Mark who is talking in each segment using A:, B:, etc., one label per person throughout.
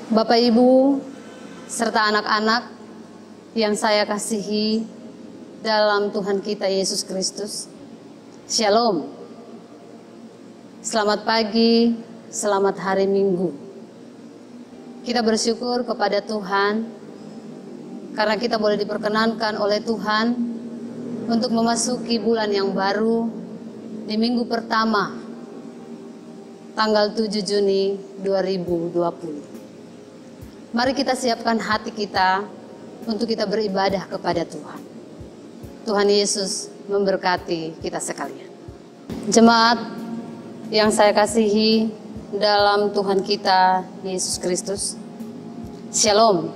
A: Bapak Ibu serta anak-anak yang saya kasihi dalam Tuhan kita Yesus Kristus, Shalom. Selamat pagi, selamat hari Minggu. Kita bersyukur kepada Tuhan karena kita boleh diperkenankan oleh Tuhan untuk memasuki bulan yang baru di minggu pertama tanggal 7 Juni 2020. Mari kita siapkan hati kita untuk kita beribadah kepada Tuhan. Tuhan Yesus memberkati kita sekalian. Jemaat yang saya kasihi dalam Tuhan kita Yesus Kristus, Shalom.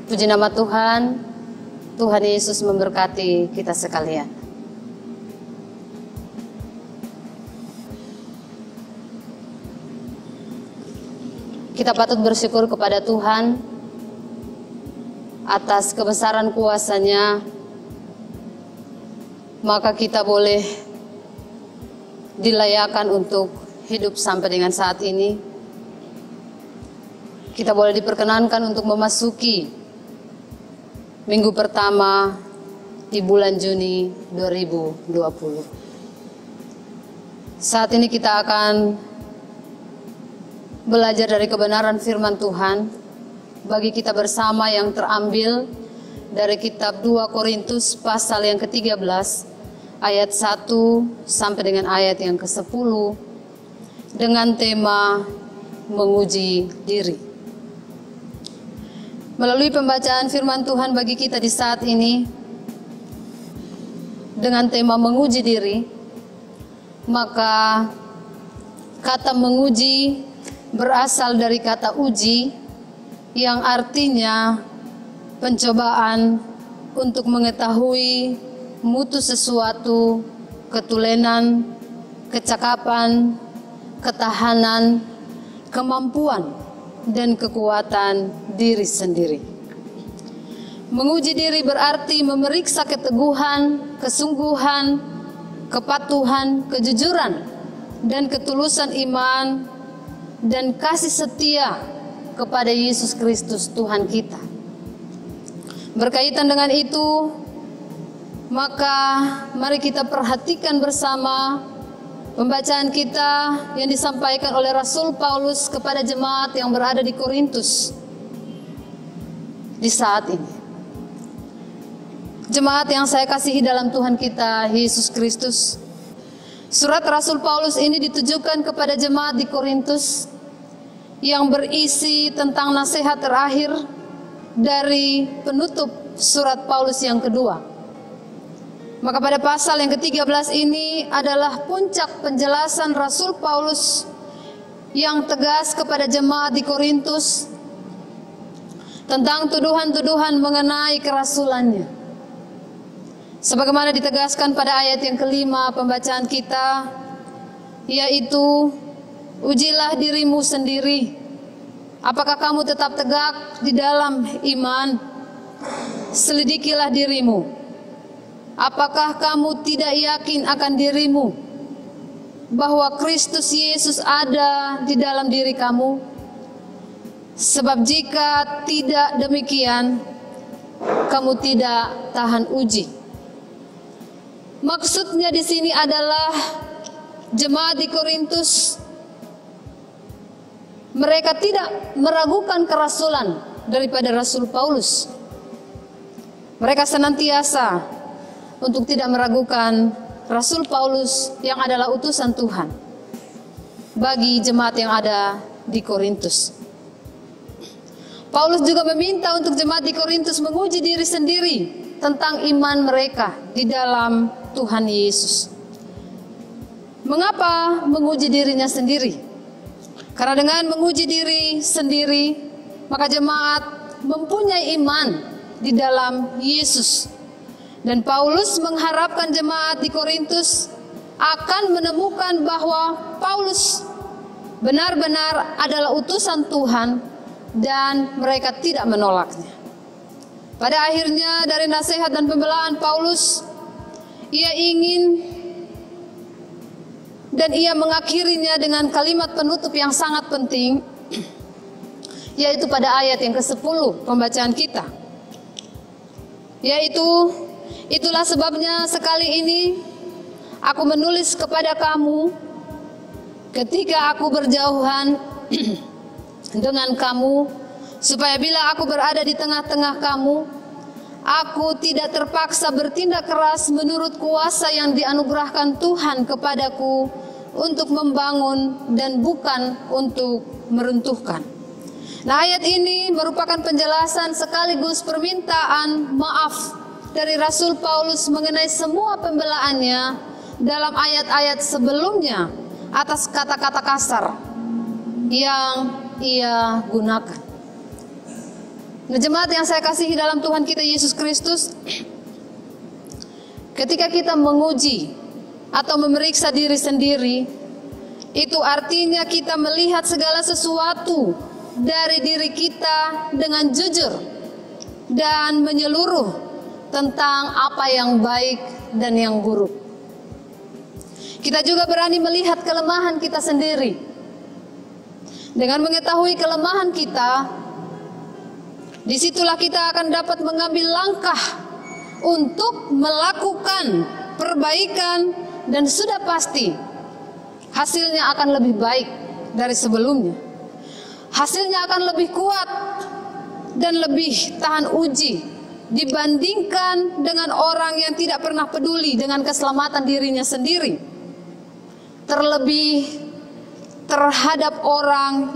A: Puji nama Tuhan, Tuhan Yesus memberkati kita sekalian. Kita patut bersyukur kepada Tuhan atas kebesaran kuasa-Nya, maka kita boleh dilayakan untuk hidup sampai dengan saat ini. Kita boleh diperkenankan untuk memasuki minggu pertama di bulan Juni 2020. Saat ini kita akan belajar dari kebenaran firman Tuhan bagi kita bersama yang terambil dari kitab 2 Korintus pasal yang ke-13 ayat 1 sampai dengan ayat yang ke-10 dengan tema menguji diri. Melalui pembacaan firman Tuhan bagi kita di saat ini dengan tema menguji diri, maka kata menguji berasal dari kata uji yang artinya pencobaan untuk mengetahui mutu sesuatu, ketulenan, kecakapan, ketahanan, kemampuan, dan kekuatan diri sendiri. Menguji diri berarti memeriksa keteguhan, kesungguhan, kepatuhan, kejujuran, dan ketulusan iman dan kasih setia kepada Yesus Kristus Tuhan kita. Berkaitan dengan itu, maka mari kita perhatikan bersama pembacaan kita yang disampaikan oleh Rasul Paulus kepada jemaat yang berada di Korintus di saat ini. Jemaat yang saya kasihi dalam Tuhan kita Yesus Kristus, surat Rasul Paulus ini ditujukan kepada jemaat di Korintus yang berisi tentang nasihat terakhir dari penutup surat Paulus yang kedua. Maka pada pasal yang ke-13 ini adalah puncak penjelasan Rasul Paulus yang tegas kepada jemaat di Korintus tentang tuduhan-tuduhan mengenai kerasulannya. Sebagaimana ditegaskan pada ayat yang kelima pembacaan kita, yaitu ujilah dirimu sendiri, apakah kamu tetap tegak di dalam iman? Selidikilah dirimu, apakah kamu tidak yakin akan dirimu bahwa Kristus Yesus ada di dalam diri kamu? Sebab jika tidak demikian, kamu tidak tahan uji. Maksudnya di sini adalah jemaat di Korintus, mereka tidak meragukan kerasulan daripada Rasul Paulus. Mereka senantiasa untuk tidak meragukan Rasul Paulus yang adalah utusan Tuhan bagi jemaat yang ada di Korintus. Paulus juga meminta untuk jemaat di Korintus menguji diri sendiri tentang iman mereka di dalam Tuhan Yesus. Mengapa menguji dirinya sendiri? Karena dengan menguji diri sendiri, maka jemaat mempunyai iman di dalam Yesus. Dan Paulus mengharapkan jemaat di Korintus akan menemukan bahwa Paulus benar-benar adalah utusan Tuhan dan mereka tidak menolaknya. Pada akhirnya dari nasihat dan pembelaan Paulus, ia ingin dan ia mengakhirinya dengan kalimat penutup yang sangat penting, yaitu pada ayat yang ke-10 pembacaan kita. Yaitu, itulah sebabnya sekali ini aku menulis kepada kamu ketika aku berjauhan dengan kamu, supaya bila aku berada di tengah-tengah kamu, aku tidak terpaksa bertindak keras menurut kuasa yang dianugerahkan Tuhan kepadaku untuk membangun dan bukan untuk meruntuhkan. Nah, ayat ini merupakan penjelasan sekaligus permintaan maaf dari Rasul Paulus mengenai semua pembelaannya dalam ayat-ayat sebelumnya atas kata-kata kasar yang ia gunakan. Nah, jemaat yang saya kasihi dalam Tuhan kita Yesus Kristus, ketika kita menguji atau memeriksa diri sendiri, itu artinya kita melihat segala sesuatu dari diri kita dengan jujur dan menyeluruh tentang apa yang baik dan yang buruk. Kita juga berani melihat kelemahan kita sendiri. Dengan mengetahui kelemahan kita, disitulah kita akan dapat mengambil langkah untuk melakukan perbaikan, dan sudah pasti hasilnya akan lebih baik dari sebelumnya. Hasilnya akan lebih kuat dan lebih tahan uji dibandingkan dengan orang yang tidak pernah peduli dengan keselamatan dirinya sendiri. Terlebih terhadap orang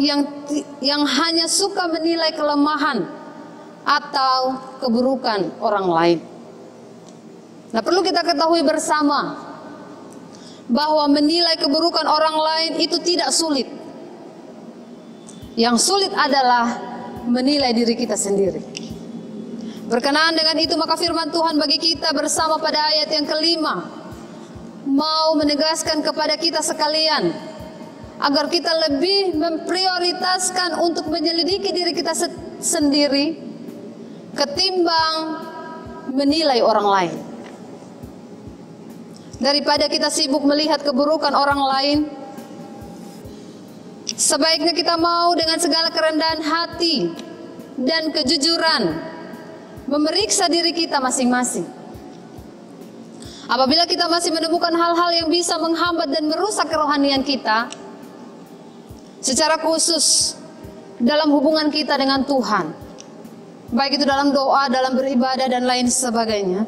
A: yang hanya suka menilai kelemahan atau keburukan orang lain. Nah, perlu kita ketahui bersama bahwa menilai keburukan orang lain itu tidak sulit. Yang sulit adalah menilai diri kita sendiri. Berkenaan dengan itu, maka firman Tuhan bagi kita bersama pada ayat yang ke-5 mau menegaskan kepada kita sekalian agar kita lebih memprioritaskan untuk menyelidiki diri kita sendiri ketimbang menilai orang lain. Daripada kita sibuk melihat keburukan orang lain, sebaiknya kita mau dengan segala kerendahan hati dan kejujuran memeriksa diri kita masing-masing. Apabila kita masih menemukan hal-hal yang bisa menghambat dan merusak kerohanian kita, secara khusus dalam hubungan kita dengan Tuhan, baik itu dalam doa, dalam beribadah dan lain sebagainya,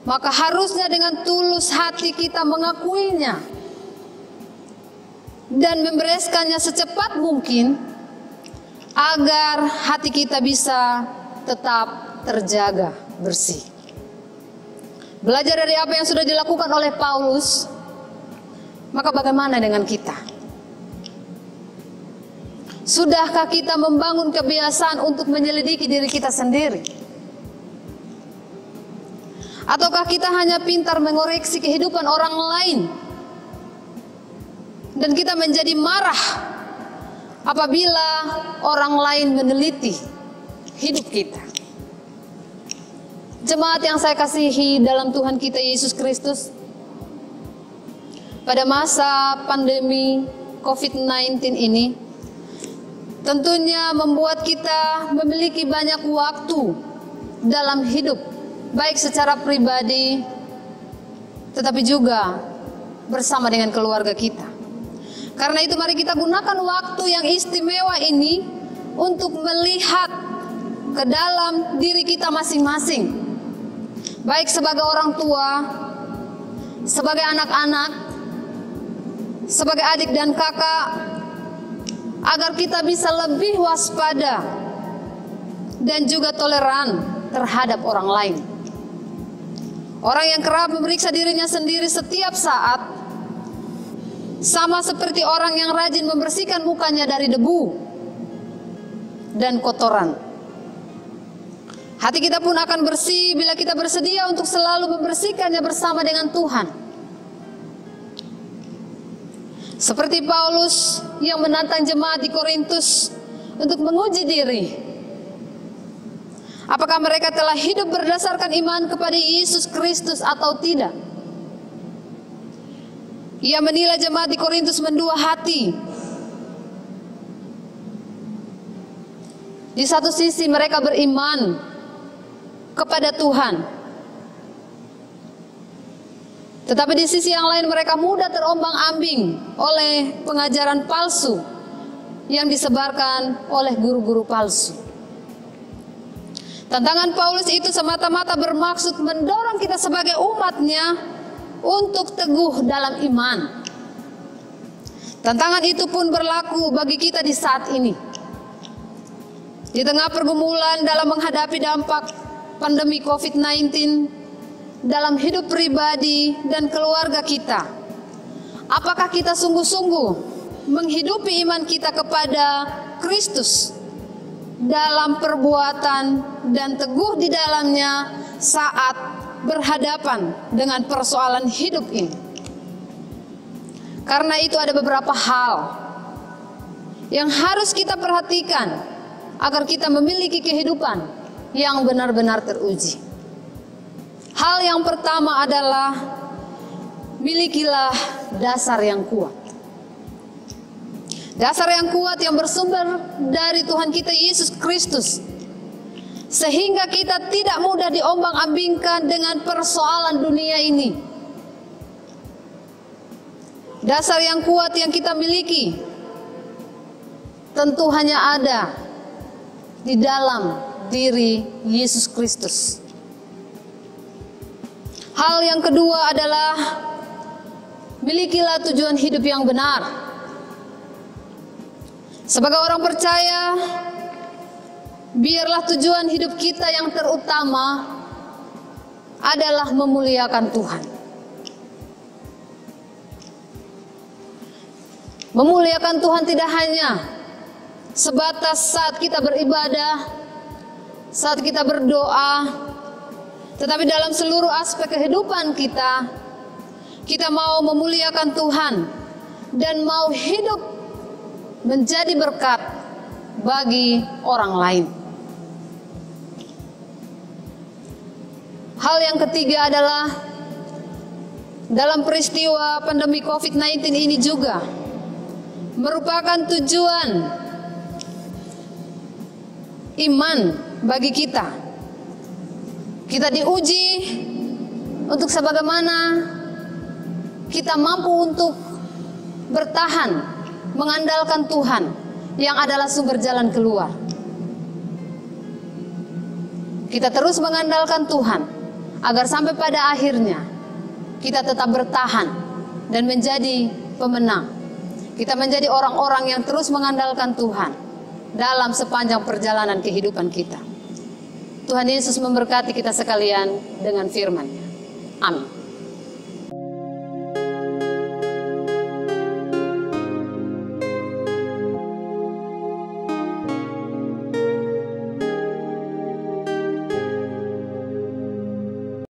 A: maka harusnya dengan tulus hati kita mengakuinya dan membereskannya secepat mungkin agar hati kita bisa tetap terjaga bersih. Belajar dari apa yang sudah dilakukan oleh Paulus, maka bagaimana dengan kita? Sudahkah kita membangun kebiasaan untuk menyelidiki diri kita sendiri? Ataukah kita hanya pintar mengoreksi kehidupan orang lain dan kita menjadi marah apabila orang lain meneliti hidup kita? Jemaat yang saya kasihi dalam Tuhan kita Yesus Kristus, pada masa pandemi COVID-19 ini tentunya membuat kita memiliki banyak waktu dalam hidup, baik secara pribadi tetapi juga bersama dengan keluarga kita. Karena itu mari kita gunakan waktu yang istimewa ini untuk melihat ke dalam diri kita masing-masing, baik sebagai orang tua, sebagai anak-anak, sebagai adik dan kakak, agar kita bisa lebih waspada dan juga toleran terhadap orang lain. Orang yang kerap memeriksa dirinya sendiri setiap saat, sama seperti orang yang rajin membersihkan mukanya dari debu dan kotoran. Hati kita pun akan bersih bila kita bersedia untuk selalu membersihkannya bersama dengan Tuhan. Seperti Paulus yang menantang jemaat di Korintus untuk menguji diri, apakah mereka telah hidup berdasarkan iman kepada Yesus Kristus atau tidak. Ia menilai jemaat di Korintus mendua hati. Di satu sisi mereka beriman kepada Tuhan, tetapi di sisi yang lain mereka mudah terombang-ambing oleh pengajaran palsu yang disebarkan oleh guru-guru palsu. Tantangan Paulus itu semata-mata bermaksud mendorong kita sebagai umatnya untuk teguh dalam iman. Tantangan itu pun berlaku bagi kita di saat ini. Di tengah pergumulan dalam menghadapi dampak pandemi COVID-19 dalam hidup pribadi dan keluarga kita, apakah kita sungguh-sungguh menghidupi iman kita kepada Kristus dalam perbuatan dan teguh di dalamnya saat berhadapan dengan persoalan hidup ini? Karena itu ada beberapa hal yang harus kita perhatikan agar kita memiliki kehidupan yang benar-benar teruji. Hal yang pertama adalah milikilah dasar yang kuat. Dasar yang kuat yang bersumber dari Tuhan kita Yesus Kristus, sehingga kita tidak mudah diombang-ambingkan dengan persoalan dunia ini. Dasar yang kuat yang kita miliki tentu hanya ada di dalam diri Yesus Kristus. Hal yang kedua adalah milikilah tujuan hidup yang benar. Sebagai orang percaya, biarlah tujuan hidup kita yang terutama adalah memuliakan Tuhan. Memuliakan Tuhan tidak hanya sebatas saat kita beribadah, saat kita berdoa, tetapi dalam seluruh aspek kehidupan kita, kita mau memuliakan Tuhan dan mau hidup menjadi berkat bagi orang lain. Hal yang ketiga adalah dalam peristiwa pandemi COVID-19 ini juga merupakan tujuan iman bagi kita. Kita diuji untuk sebagaimana kita mampu untuk bertahan mengandalkan Tuhan yang adalah sumber jalan keluar. Kita terus mengandalkan Tuhan agar sampai pada akhirnya kita tetap bertahan dan menjadi pemenang. Kita menjadi orang-orang yang terus mengandalkan Tuhan dalam sepanjang perjalanan kehidupan kita. Tuhan Yesus memberkati kita sekalian dengan firman-Nya. Amin.